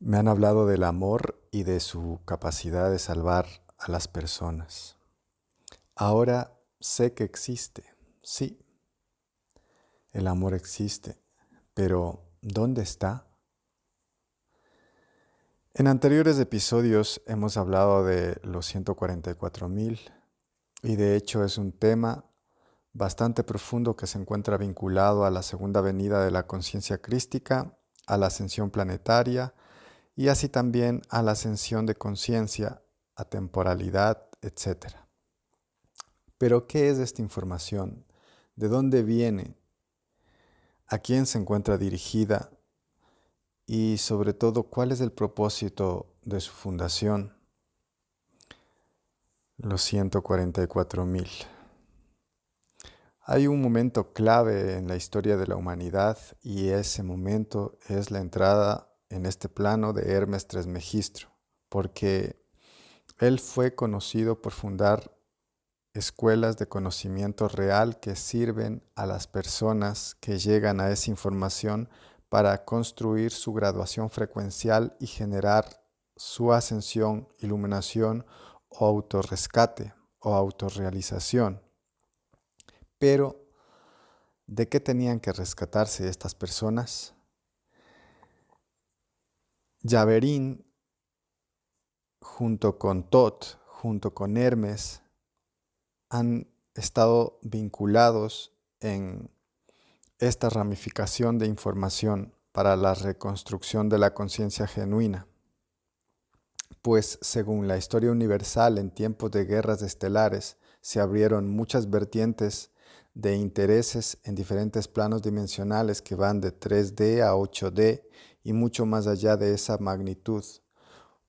Me han hablado del amor y de su capacidad de salvar a las personas. Ahora sé que existe, sí, el amor existe, pero ¿dónde está? En anteriores episodios hemos hablado de los 144.000 y de hecho es un tema bastante profundo que se encuentra vinculado a la segunda venida de la conciencia crística, a la ascensión planetaria y así también a la ascensión de conciencia, a temporalidad, etc. Pero, ¿qué es esta información? ¿De dónde viene? ¿A quién se encuentra dirigida? Y sobre todo, ¿cuál es el propósito de su fundación? Los 144.000. Hay un momento clave en la historia de la humanidad y ese momento es la entrada en este plano de Hermes Trismegistro, porque él fue conocido por fundar escuelas de conocimiento real que sirven a las personas que llegan a esa información para construir su graduación frecuencial y generar su ascensión, iluminación o autorrescate o autorrealización. Pero, ¿de qué tenían que rescatarse estas personas? Yaverín, junto con Tot, junto con Hermes, han estado vinculados en esta ramificación de información para la reconstrucción de la conciencia genuina. Pues según la historia universal, en tiempos de guerras estelares se abrieron muchas vertientes de intereses en diferentes planos dimensionales que van de 3D a 8D y mucho más allá de esa magnitud.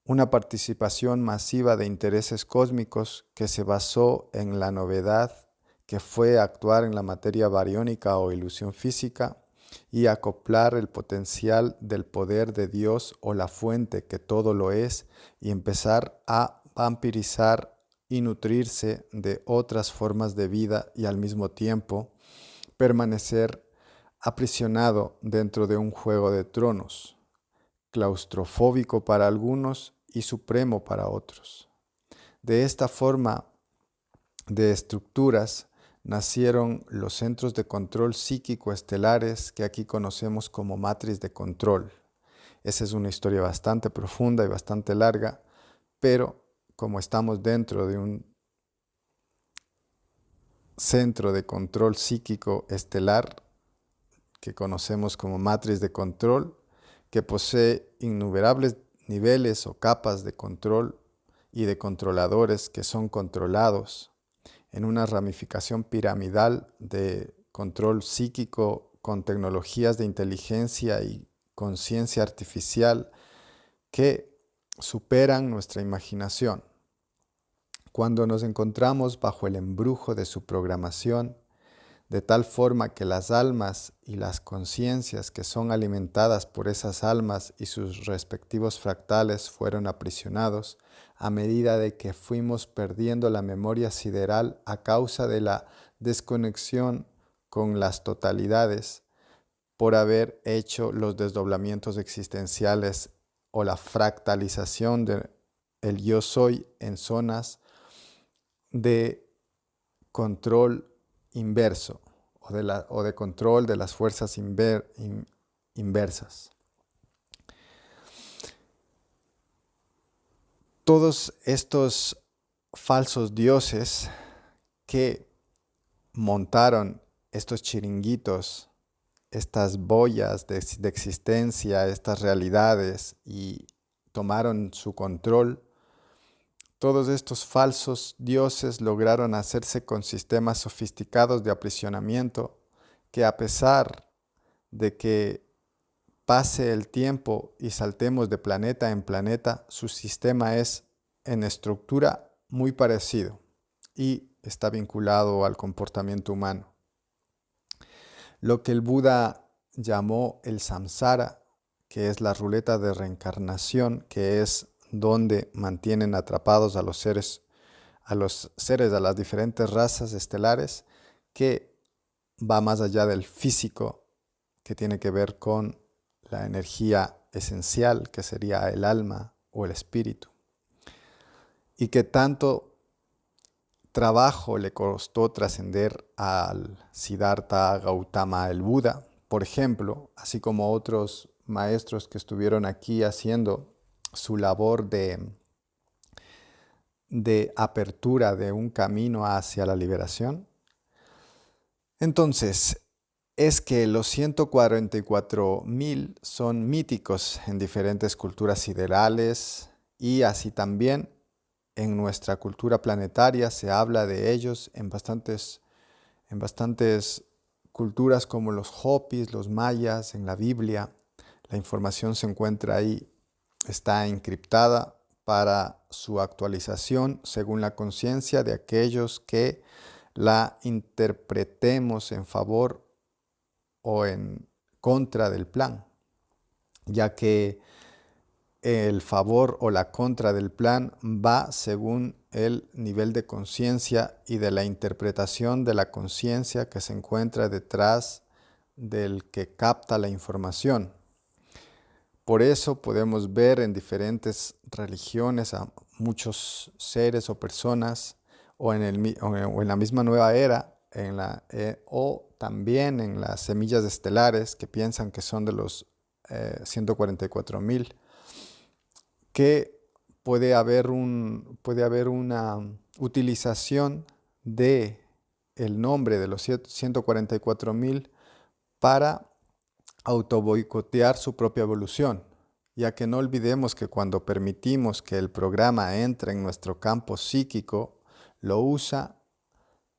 Una participación masiva de intereses cósmicos que se basó en la novedad que fue actuar en la materia bariónica o ilusión física y acoplar el potencial del poder de Dios o la fuente que todo lo es y empezar a vampirizar y nutrirse de otras formas de vida y al mismo tiempo permanecer aprisionado dentro de un juego de tronos, claustrofóbico para algunos y supremo para otros. De esta forma de estructuras nacieron los centros de control psíquico estelares que aquí conocemos como matriz de control. Esa es una historia bastante profunda y bastante larga, pero como estamos dentro de un centro de control psíquico estelar que conocemos como matriz de control, que posee innumerables niveles o capas de control y de controladores que son controlados en una ramificación piramidal de control psíquico con tecnologías de inteligencia y conciencia artificial que superan nuestra imaginación. Cuando nos encontramos bajo el embrujo de su programación, de tal forma que las almas y las conciencias que son alimentadas por esas almas y sus respectivos fractales fueron aprisionados, a medida de que fuimos perdiendo la memoria sideral a causa de la desconexión con las totalidades, por haber hecho los desdoblamientos existenciales o la fractalización del yo soy en zonas de control inverso o de control de las fuerzas inversas. Todos estos falsos dioses que montaron estos chiringuitos, estas boyas de existencia, estas realidades y tomaron su control, todos estos falsos dioses lograron hacerse con sistemas sofisticados de aprisionamiento que, a pesar de que pase el tiempo y saltemos de planeta en planeta, su sistema es en estructura muy parecido y está vinculado al comportamiento humano. Lo que el Buda llamó el samsara, que es la ruleta de reencarnación, que es donde mantienen atrapados a las diferentes razas estelares, que va más allá del físico, que tiene que ver con la energía esencial, que sería el alma o el espíritu, y que tanto trabajo le costó trascender al Siddhartha Gautama, el Buda, por ejemplo, así como otros maestros que estuvieron aquí haciendo su labor de apertura de un camino hacia la liberación. Entonces, es que los 144.000 son míticos en diferentes culturas siderales y así también en nuestra cultura planetaria se habla de ellos en bastantes culturas como los Hopis, los mayas, en la Biblia. La información se encuentra ahí, está encriptada para su actualización según la conciencia de aquellos que la interpretemos en favor o en contra del plan, ya que el favor o la contra del plan va según el nivel de conciencia y de la interpretación de la conciencia que se encuentra detrás del que capta la información. Por eso podemos ver en diferentes religiones a muchos seres o personas o en la misma nueva era o también en las semillas estelares que piensan que son de los 144.000, que puede haber una utilización de el nombre de los 144.000 para autoboicotear su propia evolución, ya que no olvidemos que cuando permitimos que el programa entre en nuestro campo psíquico, lo usa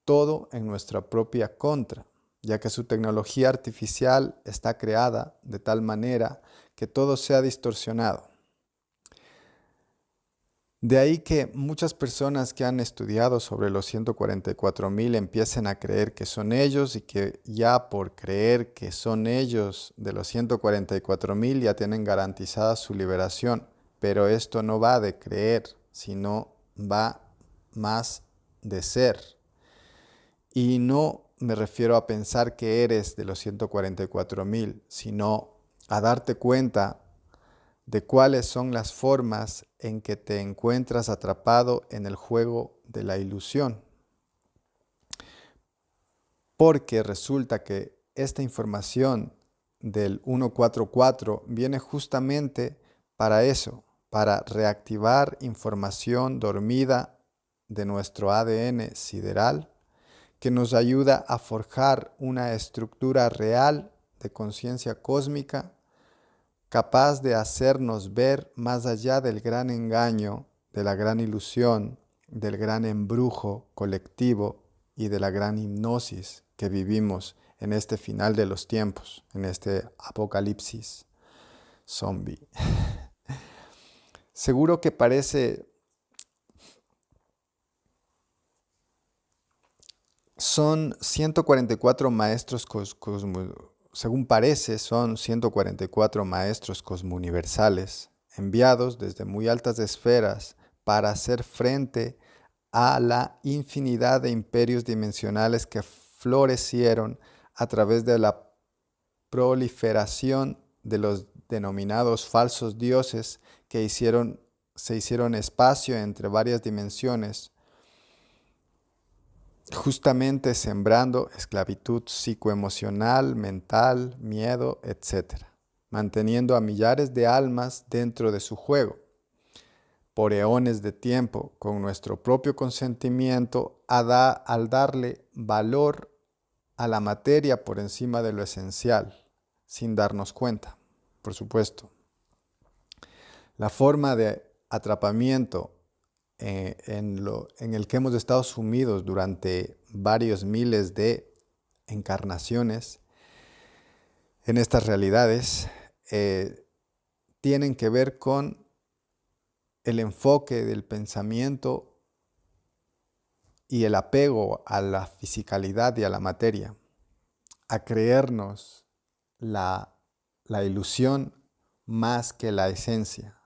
todo en nuestra propia contra, ya que su tecnología artificial está creada de tal manera que todo sea distorsionado. De ahí que muchas personas que han estudiado sobre los 144.000 empiecen a creer que son ellos y que ya por creer que son ellos de los 144.000 ya tienen garantizada su liberación. Pero esto no va de creer, sino va más de ser. Y no me refiero a pensar que eres de los 144.000, sino a darte cuenta de cuáles son las formas en que te encuentras atrapado en el juego de la ilusión. Porque resulta que esta información del 144 viene justamente para eso, para reactivar información dormida de nuestro ADN sideral, que nos ayuda a forjar una estructura real de conciencia cósmica capaz de hacernos ver más allá del gran engaño, de la gran ilusión, del gran embrujo colectivo y de la gran hipnosis que vivimos en este final de los tiempos, en este apocalipsis zombie. Seguro que son 144 maestros según parece, son 144 maestros cosmouniversales enviados desde muy altas esferas para hacer frente a la infinidad de imperios dimensionales que florecieron a través de la proliferación de los denominados falsos dioses que se hicieron espacio entre varias dimensiones, justamente sembrando esclavitud psicoemocional, mental, miedo, etc., manteniendo a millares de almas dentro de su juego, por eones de tiempo, con nuestro propio consentimiento, al darle valor a la materia por encima de lo esencial, sin darnos cuenta, por supuesto. La forma de atrapamiento en el que hemos estado sumidos durante varios miles de encarnaciones en estas realidades tienen que ver con el enfoque del pensamiento y el apego a la fisicalidad y a la materia, a creernos la ilusión más que la esencia.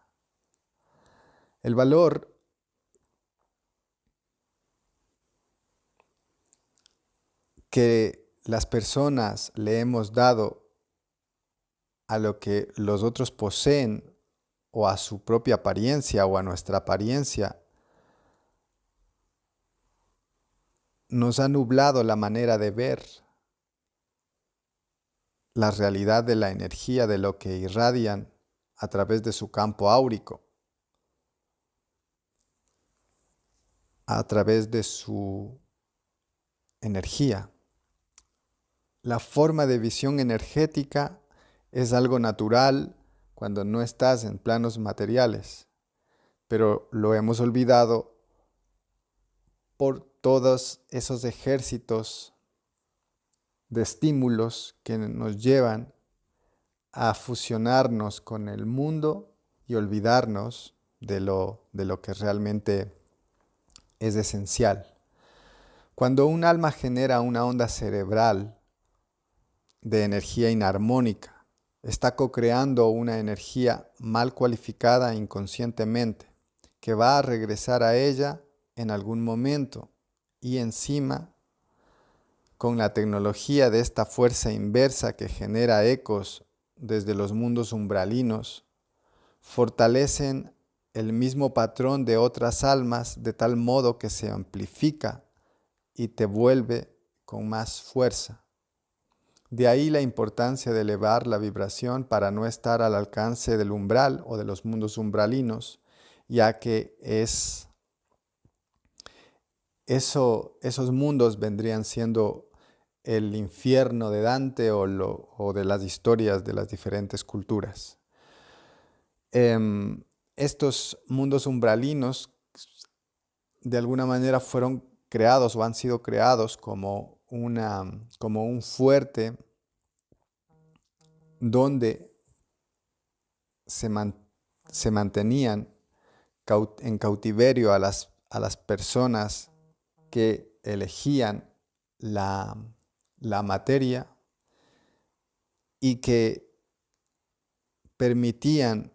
El valor que las personas le hemos dado a lo que los otros poseen o a su propia apariencia o a nuestra apariencia, nos ha nublado la manera de ver la realidad de la energía de lo que irradian a través de su campo áurico, a través de su energía. La forma de visión energética es algo natural cuando no estás en planos materiales, pero lo hemos olvidado por todos esos ejércitos de estímulos que nos llevan a fusionarnos con el mundo y olvidarnos de lo que realmente es esencial. Cuando un alma genera una onda cerebral de energía inarmónica, está co-creando una energía mal cualificada inconscientemente, que va a regresar a ella en algún momento y encima, con la tecnología de esta fuerza inversa que genera ecos desde los mundos umbralinos, fortalecen el mismo patrón de otras almas de tal modo que se amplifica y te vuelve con más fuerza. De ahí la importancia de elevar la vibración para no estar al alcance del umbral o de los mundos umbralinos, ya que esos mundos vendrían siendo el infierno de Dante o de las historias de las diferentes culturas. Estos mundos umbralinos de alguna manera fueron creados o han sido creados como un fuerte donde se mantenían en cautiverio a las personas que elegían la materia y que permitían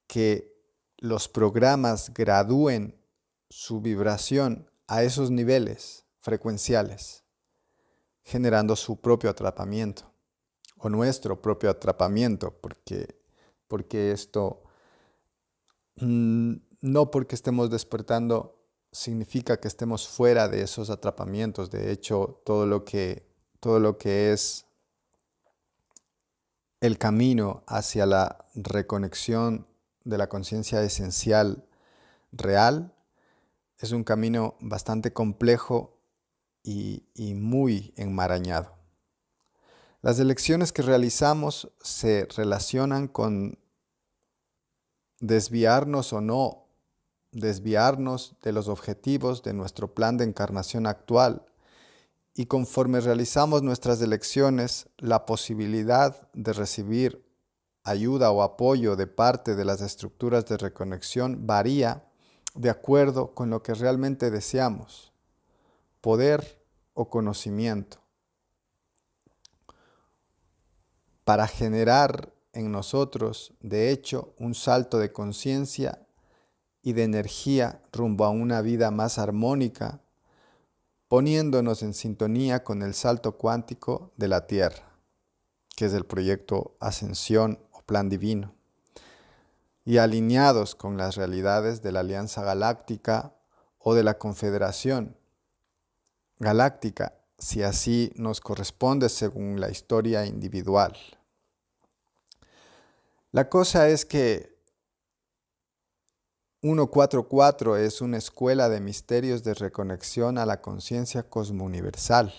que los programas gradúen su vibración a esos niveles frecuenciales, generando su propio atrapamiento o nuestro propio atrapamiento, porque esto no porque estemos despertando significa que estemos fuera de esos atrapamientos. De hecho, todo lo que es el camino hacia la reconexión de la conciencia esencial real es un camino bastante complejo y muy enmarañado. Las elecciones que realizamos se relacionan con desviarnos o no desviarnos de los objetivos de nuestro plan de encarnación actual, y conforme realizamos nuestras elecciones, la posibilidad de recibir ayuda o apoyo de parte de las estructuras de reconexión varía de acuerdo con lo que realmente deseamos, poder o conocimiento, para generar en nosotros, de hecho, un salto de conciencia y de energía rumbo a una vida más armónica, poniéndonos en sintonía con el salto cuántico de la Tierra, que es el proyecto Ascensión o Plan Divino, y alineados con las realidades de la Alianza Galáctica o de la Confederación Galáctica, si así nos corresponde según la historia individual. La cosa es que 144 es una escuela de misterios de reconexión a la conciencia cosmouniversal,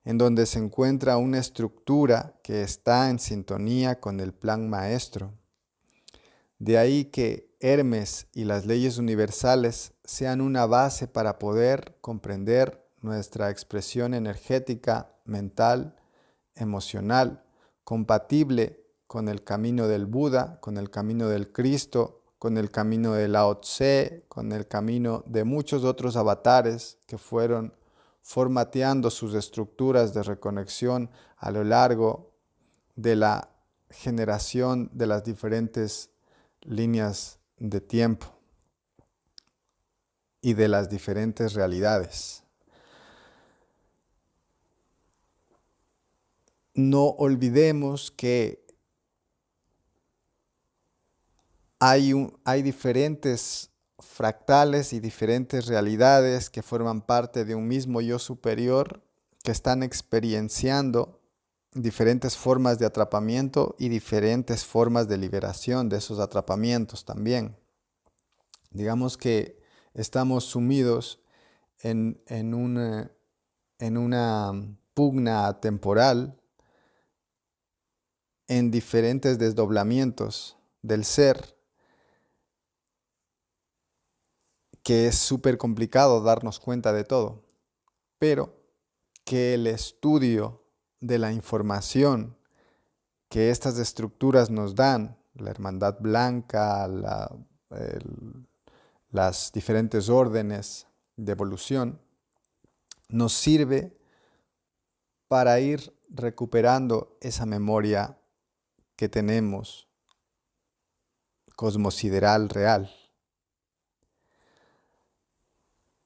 en donde se encuentra una estructura que está en sintonía con el plan maestro. De ahí que Hermes y las leyes universales sean una base para poder comprender nuestra expresión energética, mental, emocional, compatible con el camino del Buda, con el camino del Cristo, con el camino de Lao Tse, con el camino de muchos otros avatares que fueron formateando sus estructuras de reconexión a lo largo de la generación de las diferentes líneas de tiempo y de las diferentes realidades. no olvidemos que hay diferentes fractales y diferentes realidades que forman parte de un mismo yo superior que están experienciando diferentes formas de atrapamiento y diferentes formas de liberación de esos atrapamientos también. Digamos que estamos sumidos en una pugna temporal en diferentes desdoblamientos del ser, que es súper complicado darnos cuenta de todo, pero que el estudio de la información que estas estructuras nos dan, la hermandad blanca, las diferentes órdenes de evolución, nos sirve para ir recuperando esa memoria que tenemos cosmosideral real.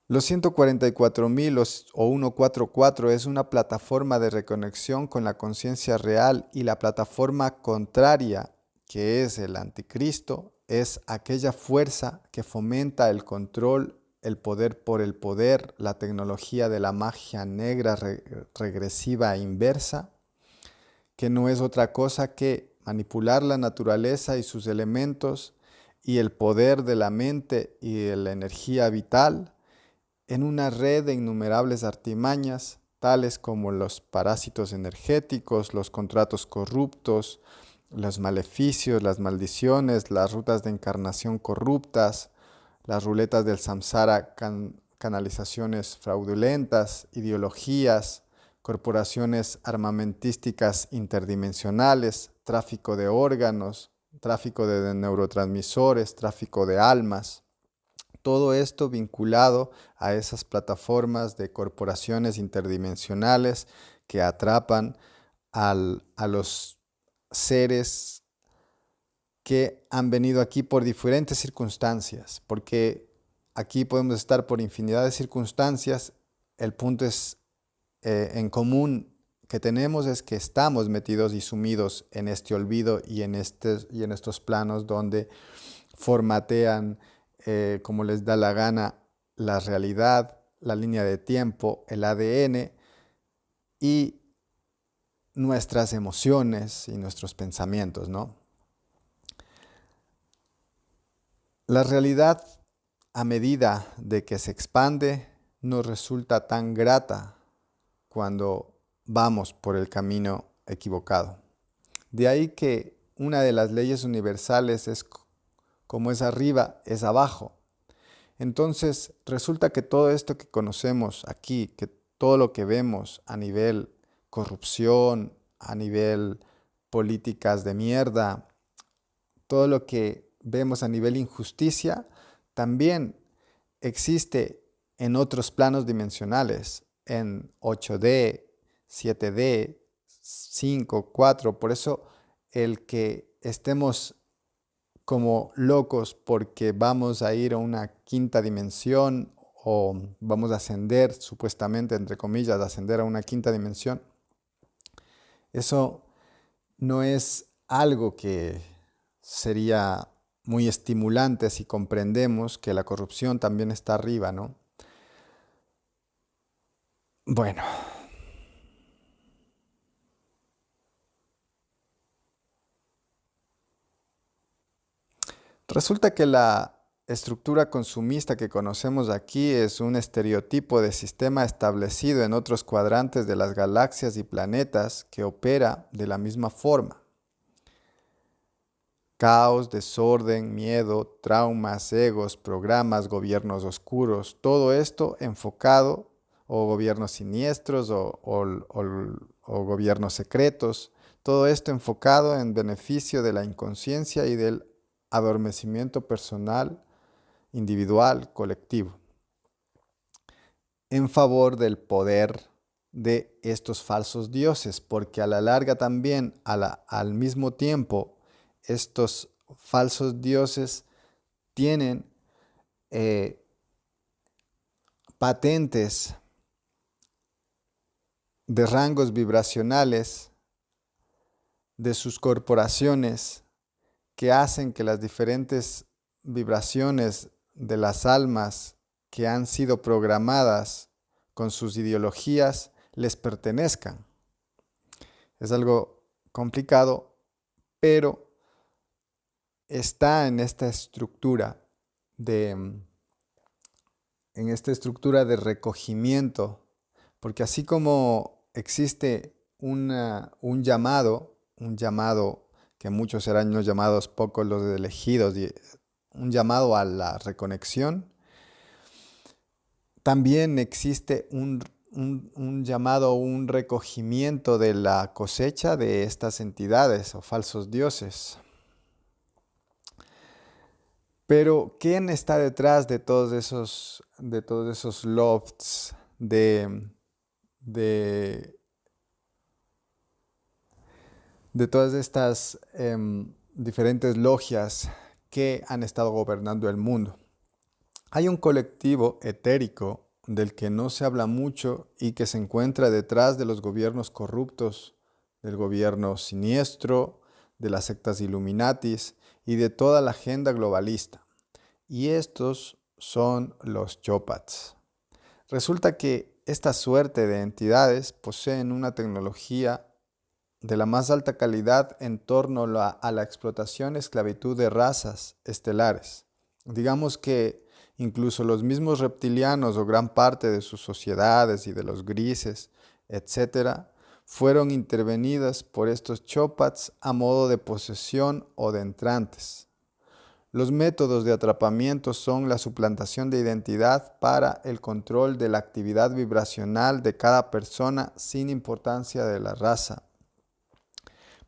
Los 144.000 o 144 es una plataforma de reconexión con la conciencia real, y la plataforma contraria, que es el anticristo, es aquella fuerza que fomenta el control, el poder por el poder, la tecnología de la magia negra regresiva e inversa, que no es otra cosa que manipular la naturaleza y sus elementos y el poder de la mente y de la energía vital en una red de innumerables artimañas, tales como los parásitos energéticos, los contratos corruptos, los maleficios, las maldiciones, las rutas de encarnación corruptas, las ruletas del samsara, canalizaciones fraudulentas, ideologías, corporaciones armamentísticas interdimensionales, tráfico de órganos, tráfico de neurotransmisores, tráfico de almas. Todo esto vinculado a esas plataformas de corporaciones interdimensionales que atrapan a los seres que han venido aquí por diferentes circunstancias, porque aquí podemos estar por infinidad de circunstancias. El punto es en común que tenemos es que estamos metidos y sumidos en este olvido y en estos planos donde formatean como les da la gana la realidad, la línea de tiempo, el ADN y nuestras emociones y nuestros pensamientos, ¿no? La realidad, a medida de que se expande, nos resulta tan grata cuando vamos por el camino equivocado. De ahí que una de las leyes universales es como es arriba, es abajo. Entonces, resulta que todo esto que conocemos aquí, que todo lo que vemos a nivel corrupción, a nivel políticas de mierda, todo lo que vemos a nivel injusticia, también existe en otros planos dimensionales, en 8D, 7D, 5, 4. Por eso el que estemos como locos porque vamos a ir a una quinta dimensión o vamos a ascender, supuestamente, entre comillas, ascender a una quinta dimensión, eso no es algo que sería muy estimulante si comprendemos que la corrupción también está arriba, ¿no? Bueno, resulta que la estructura consumista que conocemos aquí es un estereotipo de sistema establecido en otros cuadrantes de las galaxias y planetas que opera de la misma forma. Caos, desorden, miedo, traumas, egos, programas, gobiernos oscuros, todo esto enfocado, o gobiernos siniestros o gobiernos secretos, todo esto enfocado en beneficio de la inconsciencia y del adormecimiento personal, individual, colectivo, en favor del poder de estos falsos dioses, porque a la larga también, al mismo tiempo, estos falsos dioses tienen patentes de rangos vibracionales de sus corporaciones que hacen que las diferentes vibraciones de las almas que han sido programadas con sus ideologías les pertenezcan. Es algo complicado, pero está en esta estructura de recogimiento, porque así como existe un llamado que muchos serán los llamados, pocos los elegidos, y un llamado a la reconexión, también existe un llamado, un recogimiento de la cosecha de estas entidades o falsos dioses. Pero ¿quién está detrás de todos esos lofts, de todas estas diferentes logias que han estado gobernando el mundo? Hay un colectivo etérico del que no se habla mucho y que se encuentra detrás de los gobiernos corruptos, del gobierno siniestro, de las sectas Illuminatis y de toda la agenda globalista. Y estos son los Chopats. Resulta que esta suerte de entidades poseen una tecnología de la más alta calidad en torno a la explotación y esclavitud de razas estelares. Digamos que incluso los mismos reptilianos o gran parte de sus sociedades y de los grises, etcétera, fueron intervenidas por estos Chopats a modo de posesión o de entrantes. Los métodos de atrapamiento son la suplantación de identidad para el control de la actividad vibracional de cada persona sin importancia de la raza,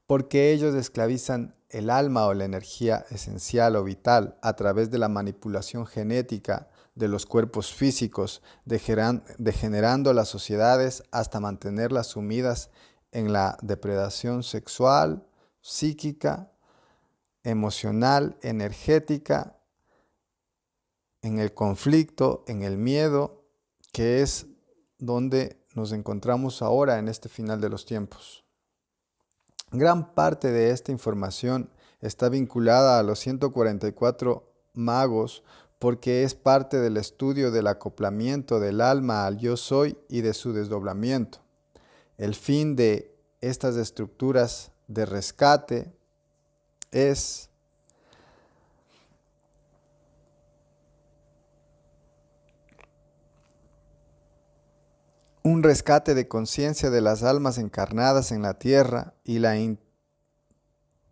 porque ellos esclavizan el alma o la energía esencial o vital a través de la manipulación genética de los cuerpos físicos, degenerando las sociedades hasta mantenerlas sumidas en la depredación sexual, psíquica, emocional, energética, en el conflicto, en el miedo, que es donde nos encontramos ahora en este final de los tiempos. Gran parte de esta información está vinculada a los 144 magos porque es parte del estudio del acoplamiento del alma al yo soy y de su desdoblamiento. El fin de estas estructuras de rescate es un rescate de conciencia de las almas encarnadas en la tierra y la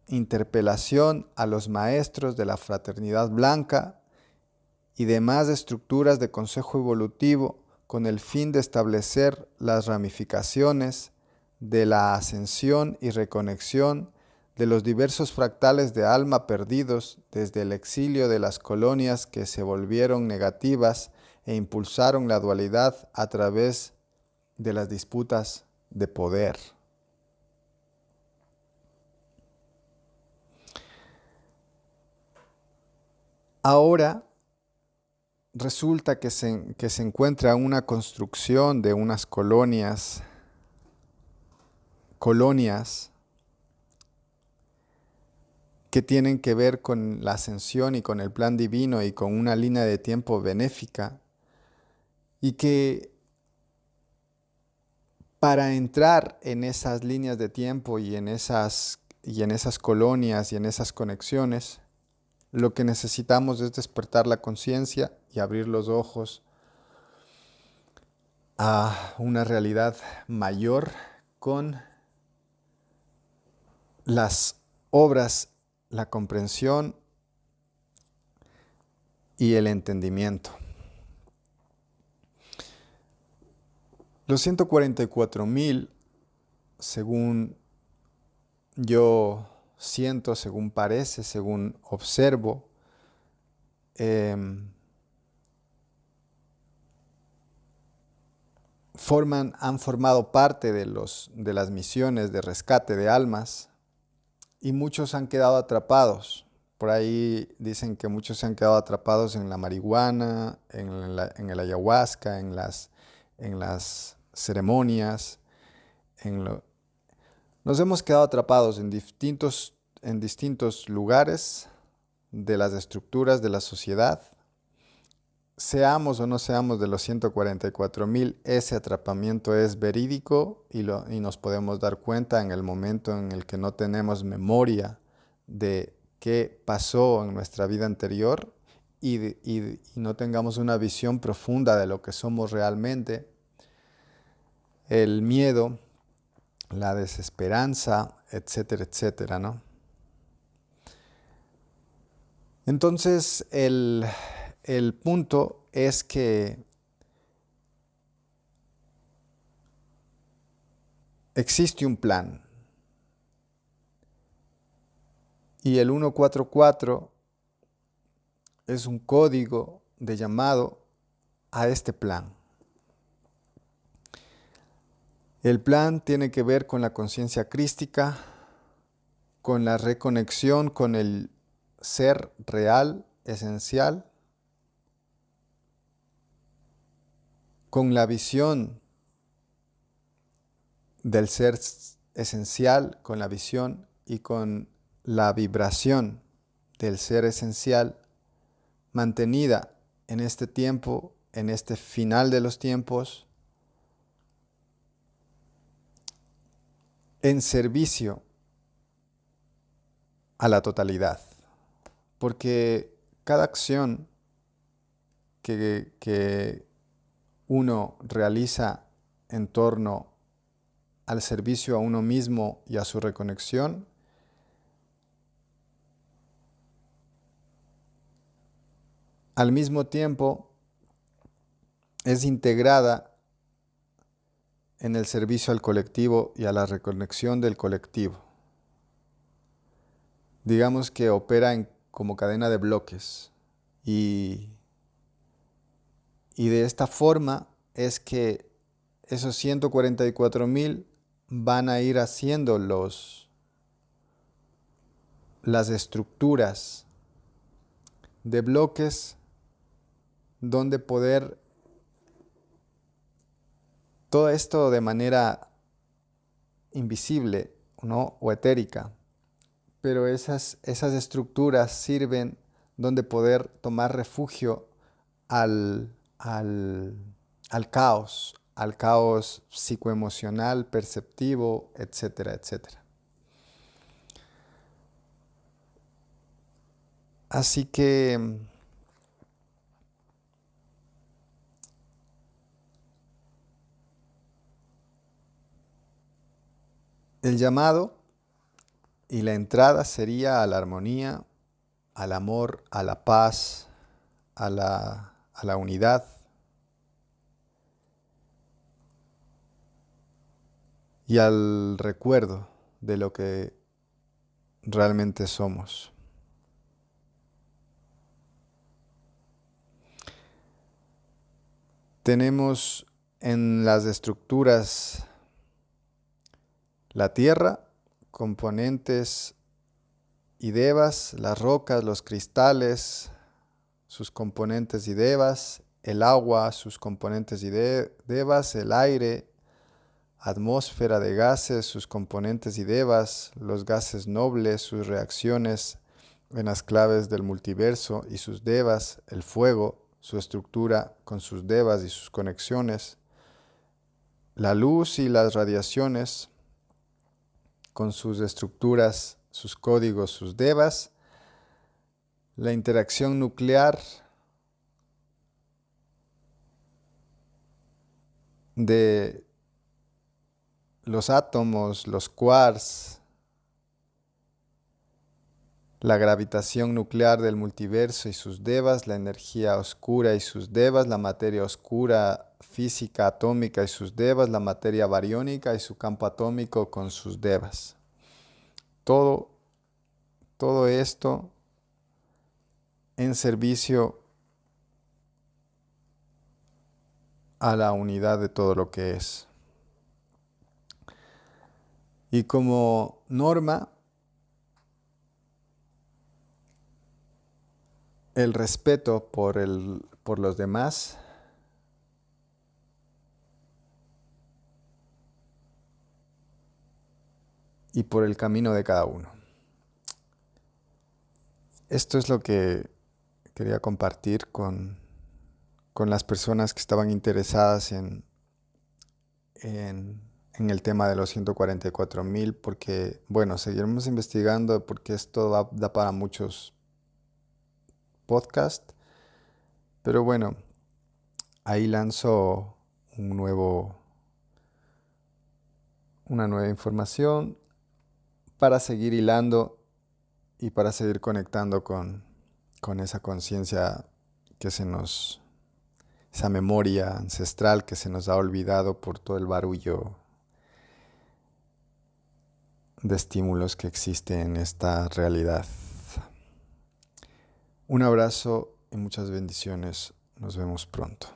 interpelación a los maestros de la fraternidad blanca y demás estructuras de consejo evolutivo con el fin de establecer las ramificaciones de la ascensión y reconexión de los diversos fractales de alma perdidos desde el exilio de las colonias que se volvieron negativas e impulsaron la dualidad a través de las disputas de poder. Ahora resulta que se encuentra una construcción de unas colonias que tienen que ver con la ascensión y con el plan divino y con una línea de tiempo benéfica, y que para entrar en esas líneas de tiempo y en esas colonias y en esas conexiones, lo que necesitamos es despertar la conciencia y abrir los ojos a una realidad mayor con las obras, la comprensión y el entendimiento. Los 144,000, según yo siento, según parece, según observo, han formado parte de las misiones de rescate de almas, y muchos han quedado atrapados. Por ahí dicen que muchos se han quedado atrapados en la marihuana, en el ayahuasca, en las ceremonias, Nos hemos quedado atrapados en distintos lugares de las estructuras de la sociedad. Seamos o no seamos de los 144,000, ese atrapamiento es verídico y nos podemos dar cuenta en el momento en el que no tenemos memoria de qué pasó en nuestra vida anterior y no tengamos una visión profunda de lo que somos realmente. El miedo, la desesperanza, etcétera, etcétera, ¿no? Entonces, el punto es que existe un plan. Y el 144 es un código de llamado a este plan. El plan tiene que ver con la conciencia crística, con la reconexión con el ser real, esencial, con la visión del ser esencial, con la visión y con la vibración del ser esencial mantenida en este tiempo, en este final de los tiempos, en servicio a la totalidad. Porque cada acción que uno realiza en torno al servicio a uno mismo y a su reconexión, al mismo tiempo es integrada en el servicio al colectivo y a la reconexión del colectivo. Digamos que opera como cadena de bloques y de esta forma es que esos 144,000 van a ir haciendo las estructuras de bloques donde poder todo esto de manera invisible, ¿no? O etérica, pero esas estructuras sirven donde poder tomar refugio al caos psicoemocional, perceptivo, etcétera, etcétera. Así que el llamado y la entrada sería a la armonía, al amor, a la paz, a la unidad y al recuerdo de lo que realmente somos. Tenemos en las estructuras la tierra, componentes y devas, las rocas, los cristales, sus componentes y devas, el agua, sus componentes y devas, el aire, atmósfera de gases, sus componentes y devas, los gases nobles, sus reacciones en las claves del multiverso y sus devas, el fuego, su estructura con sus devas y sus conexiones, la luz y las radiaciones con sus estructuras, sus códigos, sus devas, la interacción nuclear de los átomos, los quarks, la gravitación nuclear del multiverso y sus devas, la energía oscura y sus devas, la materia oscura física atómica y sus devas, la materia bariónica y su campo atómico con sus devas. Todo esto en servicio a la unidad de todo lo que es. Y como norma, el respeto por los demás y por el camino de cada uno. Esto es lo que quería compartir con las personas que estaban interesadas en el tema de los 144,000, porque, bueno, seguiremos investigando porque esto da para muchos podcasts, pero bueno, ahí lanzo una nueva información para seguir hilando y para seguir conectando con esa conciencia esa memoria ancestral que se nos ha olvidado por todo el barullo de estímulos que existe en esta realidad. Un abrazo y muchas bendiciones. Nos vemos pronto.